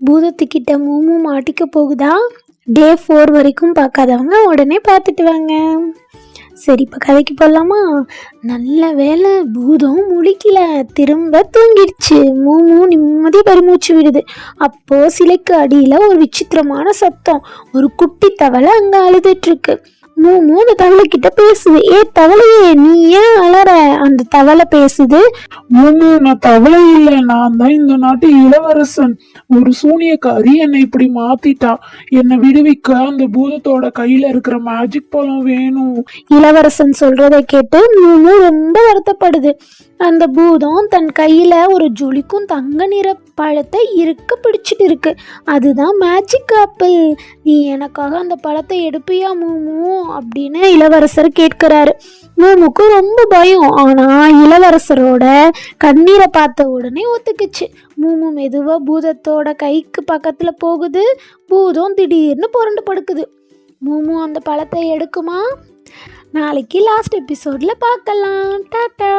பூதத்துக்கிட்ட மூமு மாட்டிக்க போகுதா? டே 4 வரைக்கும் பார்க்காதவங்க உடனே பார்த்துட்டு வாங்க. சரி, இப்போ கதைக்கு போடலாமா? நல்ல வேலை, பூதம் முழிக்கல, திரும்ப தூங்கிடுச்சு. மூமு நிம்மதி பெருமூச்சு விடுது. அப்போ சிலைக்கு அடியில் ஒரு விசித்திரமான சத்தம். ஒரு குட்டி தவளை அங்கே அழுதுட்டு இருக்கு. மூமு அந்த தவளை கிட்ட பேசுது. ஏ தவளையே, நீ ஏன் அலற? அந்த தவளை பேசுது. மூமு, நான் தவளை இல்லை, நான் தான் இந்த நாட்டு இளவரசன். ஒரு சூனியக்காரி என்னை இப்படி மாத்திட்டா. என்னை விடுவிக்க அந்த பூதத்தோட கையில இருக்கிற மேஜிக் பழம் வேணும். இளவரசன் சொல்றதை கேட்டு மூமு ரொம்ப வருத்தப்படுது. அந்த பூதம் தன் கையில ஒரு ஜொலிக்கும் தங்க நிற பழத்தை இருக்க பிடிச்சிட்டு இருக்கு. அதுதான் மேஜிக் ஆப்பிள். நீ எனக்காக அந்த பழத்தை எடுப்பியா மூமு அப்படின்னு இளவரசர் கேட்கிறாரு. மூமுக்கு ரொம்ப பயம். ஆனா இளவரசரோட கண்ணீரை பார்த்த உடனே ஒத்துக்குச்சு. மூமு மெதுவா பூதத்தோட கைக்கு பக்கத்துல போகுது. பூதம் திடீர்னு புரண்டு படுக்குது. மூமு அந்த பழத்தை எடுக்குமா? நாளைக்கு லாஸ்ட் எபிசோட்ல பார்க்கலாம். டாடா.